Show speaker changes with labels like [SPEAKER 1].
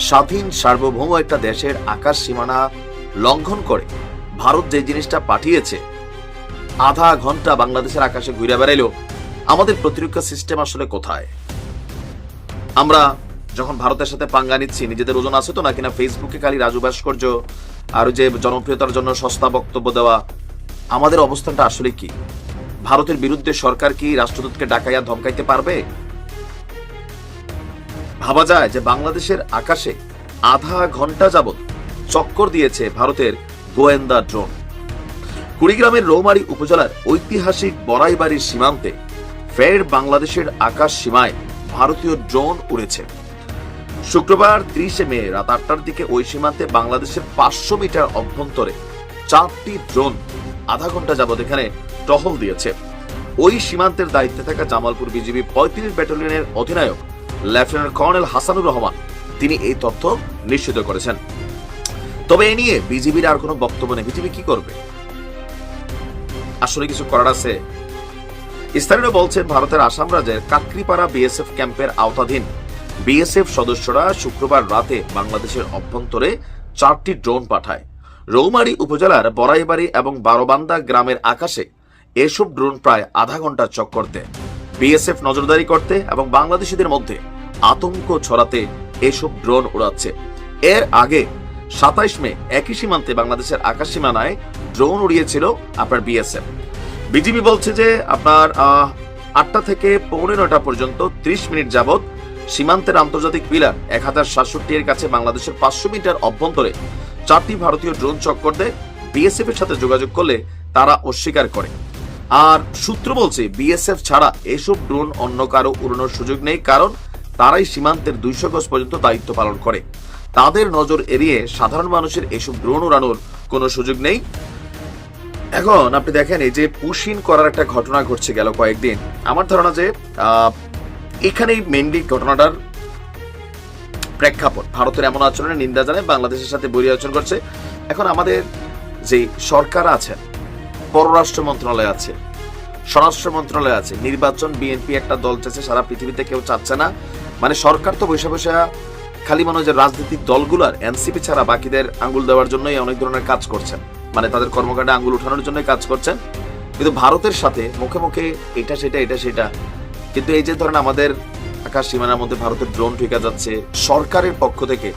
[SPEAKER 1] স্বাধীন সার্বভৌম একটা দেশের আকাশ সীমানা লঙ্ঘন করে ভারত যে জিনিসটা পাঠিয়েছে, আধা ঘন্টা বাংলাদেশের আকাশে ঘুরে বেড়াইলো, আমাদের প্রতিরক্ষা সিস্টেম আসলে কোথায়? আমরা যখন ভারতের সাথে পাঙ্গা নিচ্ছি, নিজেদের ওজন আছে তো নাকি না ফেসবুকে খালি রাজু ভাস্কর্য আর যে জনপ্রিয়তার জন্য সস্তা বক্তব্য দেওয়া, আমাদের অবস্থানটা আসলে কি? ভারতের বিরুদ্ধে সরকার কি রাষ্ট্রদূতকে ডাকাইয়া ধমকাইতে পারবে? ভাবা যায় যে বাংলাদেশের আকাশে আধা ঘন্টা যাবত চক্কর দিয়েছে ভারতের গোয়েন্দা ড্রোন। কুড়িগ্রামের রৌমারী উপজেলার ঐতিহাসিক বড়াইবাড়ির সীমান্তে ফের বাংলাদেশের আকাশ সীমায় ভারতীয় ড্রোন উড়েছে। শুক্রবার 30 মে রাত 8টার দিকে ওই সীমান্তে বাংলাদেশের 500 মিটার অভ্যন্তরে 4টি ড্রোন আধা ঘন্টা যাবত এখানে টহল দিয়েছে। ওই সীমান্তের দায়িত্বে থাকা জামালপুর বিজিবি 35 ব্যাটালিয়নের অধিনায়ক লেফটেন্যান্ট কর্নেল হাসানুর রহমান তিনি এই তথ্য নিশ্চিত করেছেন। তবে এ নিয়ে বিজিবির আর কোনো বক্তব্য নেই। বিজিবি কি করবে? আসলে কিছু করার আছে? স্থানীয় বলছেন, ভারতের আসাম রাজ্যের কাকরিপাড়া বিএসএফ ক্যাম্পের আওতাধীন বিএসএফ সদস্যরা শুক্রবার রাতে বাংলাদেশের অভ্যন্তরে 4টি ড্রোন পাঠায়। রৌমারী উপজেলার বড়াইবাড়ি এবং বারোবান্দা গ্রামের আকাশে এসব ড্রোন প্রায় আধা ঘন্টা চক্কর দেয়। বিএসএফ নজরদারি করতে এবং বাংলাদেশিদের মধ্যে আতঙ্ক ছড়াতে এসব ড্রোন উড়াচ্ছে। এর আগে 27 মে একই সীমান্তে বাংলাদেশের আকাশ সীমানায় ড্রোন উড়িয়েছিল আপনার বিএসএফ। বিজিবি বলছে যে আপনার 8টা থেকে 8:45 পর্যন্ত 30 মিনিট যাবত সীমান্তের আন্তর্জাতিক পিলার 1067 এর কাছে বাংলাদেশের 500 মিটার অভ্যন্তরে 4টি ভারতীয় ড্রোন চক্কর দেয়। বিএসএফ এর সাথে যোগাযোগ করলে তারা অস্বীকার করে। আর সূত্র বলছে বিএসএফ ছাড়া এসব ড্রোন অন্য কারো উড়ানোর সুযোগ নেই, কারণ তারাই সীমান্তের 200 গজ পর্যন্ত দায়িত্ব পালন করে। তাদের নজর এড়িয়ে সাধারণ মানুষের এসব ড্রোন উড়ানোর কোনো সুযোগ নেই। এখন আপনি দেখেন, এই যে পুশিন করার একটা ঘটনা ঘটছে গেল কয়েকদিন, আমার ধারণা যে এখানেই মেইনলি ঘটনাটার প্রেক্ষাপট ভারতের এমন আচরণের নিন্দা জানায়, বাংলাদেশের সাথে বৈরী আচরণ করছে। এখন আমাদের যে সরকার আছেন, পররাষ্ট্র মন্ত্রণালয় আছে, স্বরাষ্ট্র মন্ত্রণালয় আছে, নির্বাচন বিএনপি একটা দল চাচ্ছে, সারা পৃথিবীতে কেউ চাচ্ছে না। মানে সরকার তো বৈশা বৈশা খালি মনে হয় যে রাজনৈতিক দলগুলার এনসিপি ছাড়া বাকিদের আঙ্গুল দেওয়ার জন্যই অনেক ধরনের কাজ করছেন, মানে তাদের কর্মকাণ্ডে আঙ্গুল উঠানোর জন্য কাজ করছেন। কিন্তু ভারতের সাথে মুখে মুখে এটা সেটা, কিন্তু এই যে ধরেন আমাদের আকাশ সীমানার মধ্যে ভারতের ড্রোন ঢুকে যাচ্ছে, সরকারের পক্ষ থেকে